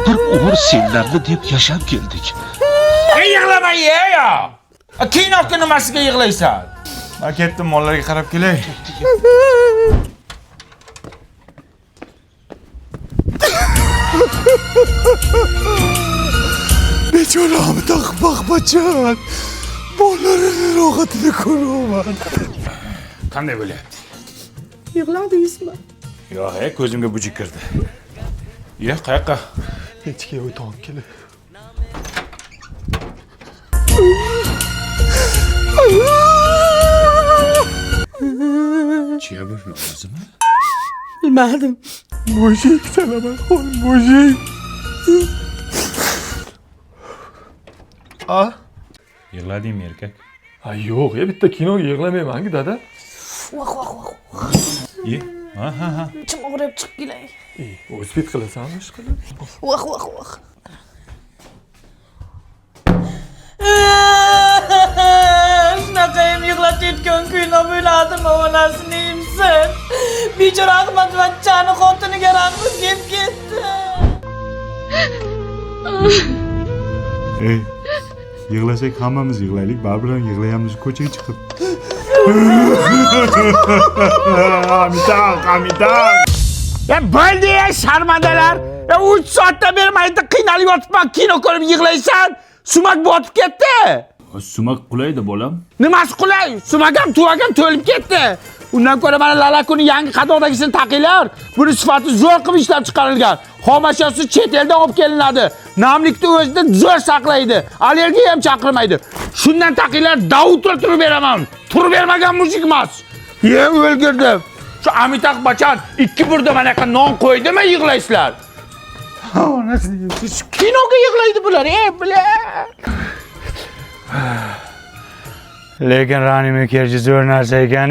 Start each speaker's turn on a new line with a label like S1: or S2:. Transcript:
S1: Bir umr senlarni deb yashab keldik.
S2: Yig'lama ya. Kinoga nimasiga yig'laysan? Men ketdim, mollarga qarab kelay.
S3: Bechoramı takmak bachan. Bollarının rohatini ko'raman.
S2: Qanday bo'lyapti?
S3: Yig'ladingizmi?
S2: Yo'q, ko'zimga bujuk kirdi. Yo, qayoqqa?
S3: Hechga o'tib kelay.
S2: Chiya bo'lma o'zimi?
S3: Bilmadim. Mujik salaman, mujik. Ah?
S2: Yig'ladingmi erkak?
S3: Ha yo'q, bitta kinoga yig'lamayman-ku dada.
S2: Ye. Ha.
S4: İçim ağrıyıp çık giley.
S3: O'zbek qilasanmi ish qilib?
S4: Vah. Şunaqayım yığlab ketgan kuyno bo'ladimi onasini imsin. Bechora Ahmad bachchani xotiniga rahmat kelib ketdi.
S5: Ey, yig'lasak hammamiz yig'laylik, baribir ham yig'layamiz ko'chaga chiqib. Amitan.
S2: Ya bo'ldi ya sharmandalar. Ya 3 soatda bermaydi, qiynalib yotibman, kino ko'rib yig'laysan. Sumak botib ketdi.
S1: Sumak qulaydi bolam.
S2: Nimasi qulay? Sumak ham tuvagam to'lib ketdi. Undan ko'ra mana Lalakuni yangi qadoqdagisini taqinglar. Buni sifati zo'r qilib ishlab chiqarilgan. Xomashyosi chet eldan olib kelinadi. Namlikni o'zida zo'r saqlaydi. Allergiya ham chaqirmaydi. Shundan taqinglar, Davud turib beraman. Turib bermagan mujik emas. Ye, o'lgirdim. Shu Amitabh Bachchan 2 burda mana yoqqa non qo'ydimi yig'laysizlar? Onasini kinoga yig'laydi bular, bular. Lekin Rani Mukerji zo'r narsa ekan.